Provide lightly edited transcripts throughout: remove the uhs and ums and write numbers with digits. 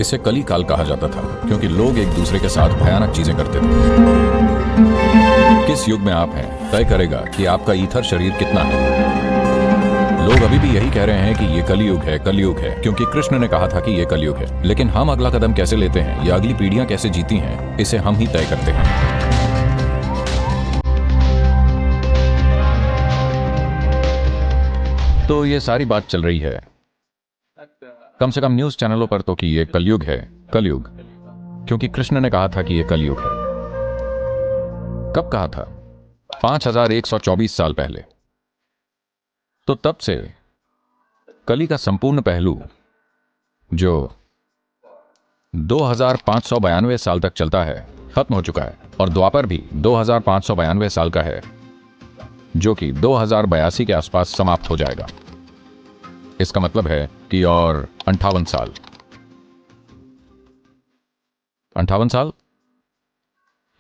इसे कली काल कहा जाता था क्योंकि लोग एक दूसरे के साथ भयानक चीजें करते थे। किस युग में आप हैं तय करेगा कि आपका ईथर शरीर कितना है। लोग अभी भी यही कह रहे हैं कि ये कलयुग है क्योंकि कृष्ण ने कहा था कि ये कलयुग है। लेकिन हम अगला कदम कैसे लेते हैं या अगली पीढ़ियां कैसे जीती हैं, इसे हम ही तय करते हैं। तो ये सारी बात चल रही है कम से कम न्यूज चैनलों पर तो कि ये कलयुग है, क्योंकि कृष्ण ने कहा था कि ये कलयुग है। कब कहा था? 5124 साल पहले। तो तब से कली का संपूर्ण पहलू जो 2592 साल तक चलता है खत्म हो चुका है, और द्वापर भी 2592 साल का है जो कि 2082 के आसपास समाप्त हो जाएगा। इसका मतलब है कि और 58 साल, 58 साल,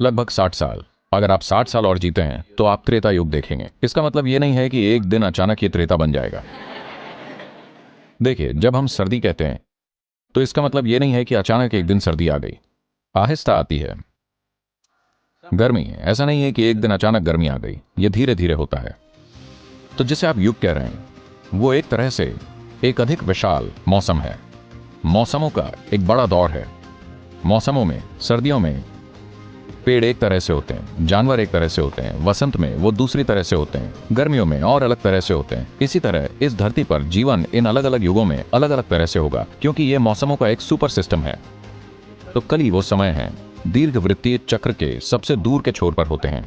लगभग 60 साल। अगर आप 60 साल और जीते हैं तो आप त्रेता युग देखेंगे। इसका मतलब यह नहीं है कि एक दिन अचानक ये त्रेता बन जाएगा। देखिए, जब हम सर्दी कहते हैं तो इसका मतलब यह नहीं है कि अचानक एक दिन सर्दी आ गई, आहिस्ता आती है। गर्मी, ऐसा नहीं है कि एक दिन अचानक गर्मी आ गई, यह धीरे धीरे होता है। तो जिसे आप युग कह रहे हैं वो एक तरह से एक अधिक विशाल मौसम है। मौसमों का एक बड़ा दौर है। मौसमों में, सर्दियों में पेड़ एक तरह से होते हैं, जानवर एक तरह से होते हैं, वसंत में वो दूसरी तरह से होते हैं, गर्मियों में और अलग तरह से होते हैं। इसी तरह इस धरती पर जीवन इन अलग अलग युगों में अलग अलग तरह से होगा, क्योंकि ये मौसमों का एक सुपर सिस्टम है। तो कली वो समय है दीर्घवृत्तीय चक्र के सबसे दूर के छोर पर होते हैं।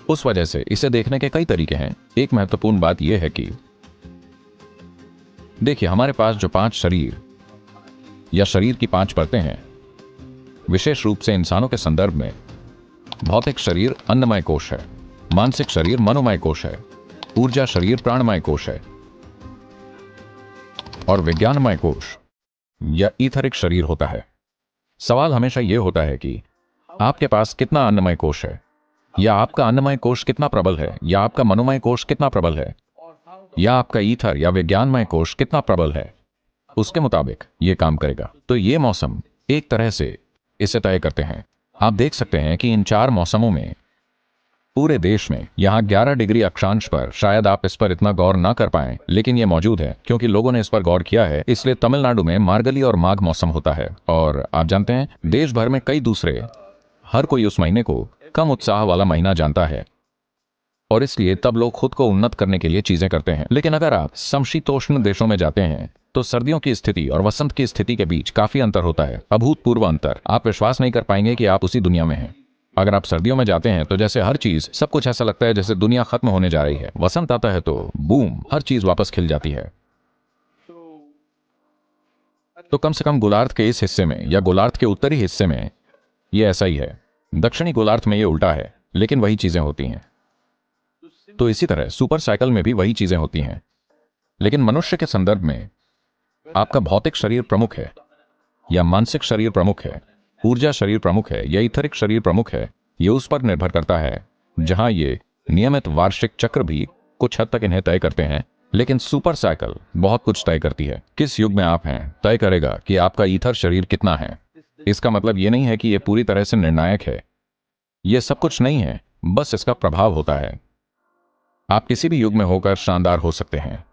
उस वजह से इसे देखने के कई तरीके हैं। एक महत्वपूर्ण बात यह है कि देखिए, हमारे पास जो 5 शरीर या शरीर की 5 परतें हैं, विशेष रूप से इंसानों के संदर्भ में भौतिक शरीर अन्नमय कोश है, मानसिक शरीर मनोमय कोश है, ऊर्जा शरीर प्राणमय कोश है, और विज्ञानमय कोश या ईथरिक शरीर होता है। सवाल हमेशा यह होता है कि आपके पास कितना अन्नमय कोश है, या आपका अन्नमय कोश कितना प्रबल है, या आपका मनोमय कोश कितना प्रबल है, या आपका ईथर या विज्ञानमय कोश कितना प्रबल है। उसके मुताबिक यह काम करेगा। तो ये मौसम एक तरह से इसे तय करते हैं। आप देख सकते हैं कि इन 4 मौसमों में पूरे देश में यहाँ 11 डिग्री अक्षांश पर, शायद आप इस पर इतना गौर ना कर पाएं, लेकिन यह मौजूद है क्योंकि लोगों ने इस पर गौर किया है। इसलिए तमिलनाडु में मार्गली और माघ मौसम होता है, और आप जानते हैं देश भर में कई दूसरे, हर कोई उस महीने को कम उत्साह वाला महीना जानता है, और इसलिए तब लोग खुद को उन्नत करने के लिए चीजें करते हैं। लेकिन अगर आप समशीतोष्ण देशों में जाते हैं तो सर्दियों की स्थिति और वसंत की स्थिति के बीच काफी अंतर होता है, अभूतपूर्व अंतर। आप विश्वास नहीं कर पाएंगे कि आप उसी दुनिया में हैं। अगर आप सर्दियों में जाते हैं तो जैसे हर चीज, सब कुछ ऐसा लगता है जैसे दुनिया खत्म होने जा रही है। वसंत आता है तो बूम, हर चीज वापस खिल जाती है। तो कम से कम गोलार्ध के इस हिस्से में या गोलार्ध के उत्तरी हिस्से में ये ऐसा ही है। दक्षिणी गोलार्ध में ये उल्टा है, लेकिन वही चीजें होती हैं। तो इसी तरह सुपर साइकिल में भी वही चीजें होती हैं। लेकिन मनुष्य के संदर्भ में आपका भौतिक शरीर प्रमुख है, या मानसिक शरीर प्रमुख है, ऊर्जा शरीर प्रमुख है, या ईथरिक शरीर प्रमुख है। यह उस पर निर्भर करता है जहां ये नियमित वार्षिक चक्र भी कुछ हद तक इन्हें तय करते हैं, लेकिन सुपर साइकिल बहुत कुछ तय करती है। किस युग में आप हैं तय करेगा कि आपका ईथर शरीर कितना है। इसका मतलब यह नहीं है कि यह पूरी तरह से निर्णायक है। यह सब कुछ नहीं है, बस इसका प्रभाव होता है। आप किसी भी युग में होकर शानदार हो सकते हैं,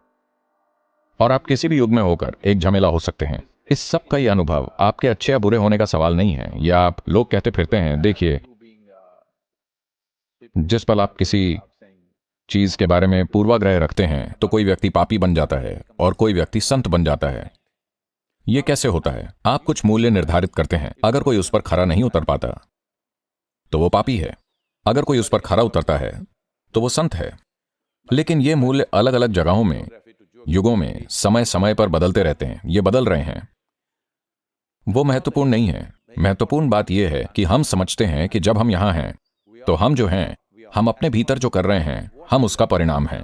और आप किसी भी युग में होकर एक झमेला हो सकते हैं। इस सब का ये अनुभव आपके अच्छे या बुरे होने का सवाल नहीं है। या आप लोग कहते फिरते हैं, देखिए, जिस पल आप किसी चीज के बारे में पूर्वाग्रह रखते हैं तो कोई व्यक्ति पापी बन जाता है और कोई व्यक्ति संत बन जाता है। यह कैसे होता है? आप कुछ मूल्य निर्धारित करते हैं, अगर कोई उस पर खरा नहीं उतर पाता तो वो पापी है, अगर कोई उस पर खरा उतरता है तो वो संत है। लेकिन ये मूल्य अलग अलग जगहों में, युगों में, समय समय पर बदलते रहते हैं। ये बदल रहे हैं, वो महत्वपूर्ण नहीं है। महत्वपूर्ण बात यह है कि हम समझते हैं कि जब हम यहां हैं तो हम जो हैं, हम अपने भीतर जो कर रहे हैं, हम उसका परिणाम हैं।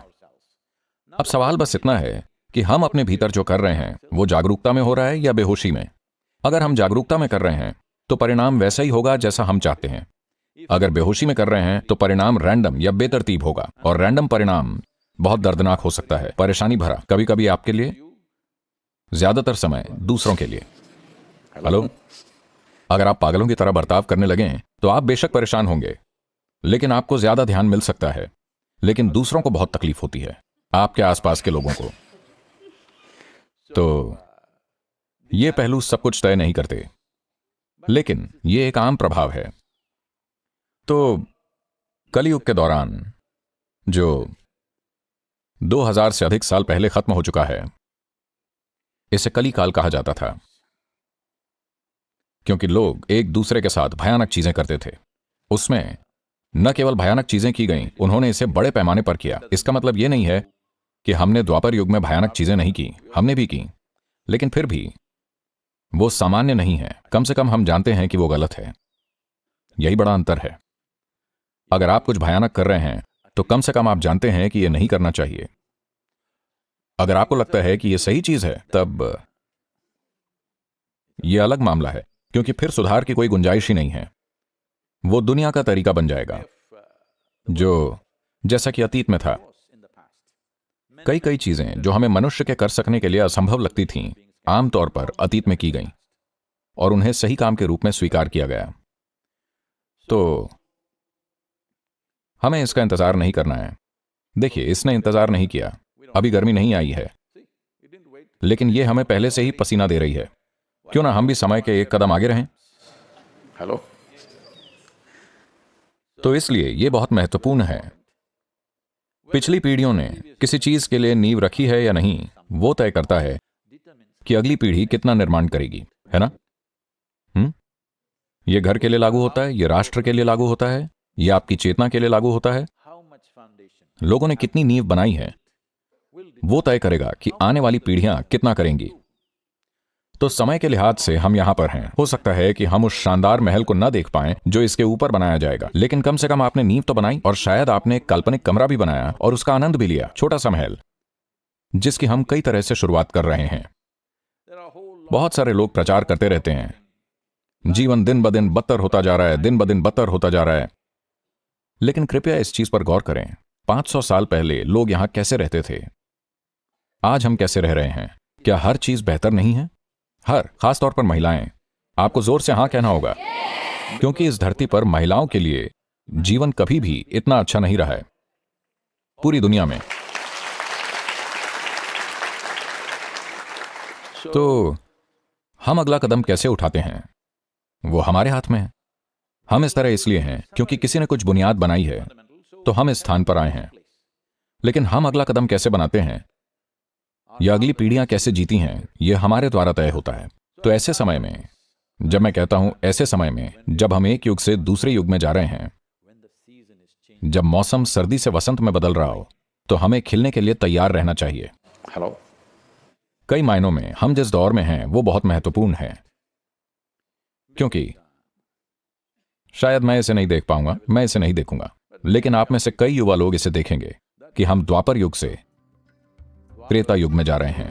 अब सवाल बस इतना है कि हम अपने भीतर जो कर रहे हैं वो जागरूकता में हो रहा है या बेहोशी में। अगर हम जागरूकता में कर रहे हैं तो परिणाम वैसा ही होगा जैसा हम चाहते हैं। अगर बेहोशी में कर रहे हैं तो परिणाम रैंडम या बेतरतीब होगा, और रैंडम परिणाम बहुत दर्दनाक हो सकता है, परेशानी भरा, कभी कभी आपके लिए, ज्यादातर समय दूसरों के लिए। हेलो। अगर आप पागलों की तरह बर्ताव करने लगें तो आप बेशक परेशान होंगे, लेकिन आपको ज्यादा ध्यान मिल सकता है, लेकिन दूसरों को बहुत तकलीफ होती है, आपके आसपास के लोगों को। तो ये पहलू सब कुछ तय नहीं करते, लेकिन ये एक आम प्रभाव है। तो कलयुग के दौरान, जो 2000 से अधिक साल पहले खत्म हो चुका है, इसे कली काल कहा जाता था, क्योंकि लोग एक दूसरे के साथ भयानक चीजें करते थे। उसमें न केवल भयानक चीजें की गईं, उन्होंने इसे बड़े पैमाने पर किया। इसका मतलब यह नहीं है कि हमने द्वापर युग में भयानक चीजें नहीं की, हमने भी की, लेकिन फिर भी वो सामान्य नहीं है। कम से कम हम जानते हैं कि वो गलत है। यही बड़ा अंतर है। अगर आप कुछ भयानक कर रहे हैं तो कम से कम आप जानते हैं कि यह नहीं करना चाहिए। अगर आपको लगता है कि यह सही चीज है, तब यह अलग मामला है, क्योंकि फिर सुधार की कोई गुंजाइश ही नहीं है। वो दुनिया का तरीका बन जाएगा, जो जैसा कि अतीत में था। कई चीजें जो हमें मनुष्य के कर सकने के लिए असंभव लगती थीं, आमतौर पर अतीत में की गईं और उन्हें सही काम के रूप में स्वीकार किया गया। तो हमें इसका इंतजार नहीं करना है। देखिए, इसने इंतजार नहीं किया। अभी गर्मी नहीं आई है, लेकिन यह हमें पहले से ही पसीना दे रही है। क्यों ना हम भी समय के एक कदम आगे रहें? हेलो। तो इसलिए यह बहुत महत्वपूर्ण है। पिछली पीढ़ियों ने किसी चीज के लिए नींव रखी है या नहीं, वो तय करता है कि अगली पीढ़ी कितना निर्माण करेगी, है ना? यह घर के लिए लागू होता है, यह राष्ट्र के लिए लागू होता है, यह आपकी चेतना के लिए लागू होता है। लोगों ने कितनी नींव बनाई है, वो तय करेगा कि आने वाली पीढ़ियां कितना करेंगी। तो समय के लिहाज से हम यहां पर हैं। हो सकता है कि हम उस शानदार महल को न देख पाएं जो इसके ऊपर बनाया जाएगा, लेकिन कम से कम आपने नींव तो बनाई, और शायद आपने एक काल्पनिक कमरा भी बनाया और उसका आनंद भी लिया। छोटा सा महल जिसकी हम कई तरह से शुरुआत कर रहे हैं। बहुत सारे लोग प्रचार करते रहते हैं, जीवन दिन ब दिन बदतर होता जा रहा है, दिन ब दिन बदतर होता जा रहा है। लेकिन कृपया इस चीज पर गौर करें, 500 साल पहले लोग यहां कैसे रहते थे, आज हम कैसे रह रहे हैं। क्या हर चीज बेहतर नहीं है? खासतौर पर महिलाएं। आपको जोर से हां कहना होगा, क्योंकि इस धरती पर महिलाओं के लिए जीवन कभी भी इतना अच्छा नहीं रहा है पूरी दुनिया में। तो हम अगला कदम कैसे उठाते हैं, वो हमारे हाथ में है। हम इस तरह इसलिए हैं क्योंकि किसी ने कुछ बुनियाद बनाई है, तो हम इस स्थान पर आए हैं। लेकिन हम अगला कदम कैसे बनाते हैं या अगली पीढ़ियां कैसे जीती हैं, यह हमारे द्वारा तय होता है। तो ऐसे समय में, जब मैं कहता हूं ऐसे समय में, जब हम एक युग से दूसरे युग में जा रहे हैं, जब मौसम सर्दी से वसंत में बदल रहा हो, तो हमें खिलने के लिए तैयार रहना चाहिए। हेलो। कई मायनों में हम जिस दौर में हैं वो बहुत महत्वपूर्ण है, क्योंकि शायद मैं इसे नहीं देख पाऊंगा, मैं इसे नहीं देखूंगा, लेकिन आप में से कई युवा लोग इसे देखेंगे कि हम द्वापर युग से त्रेता युग में जा रहे हैं।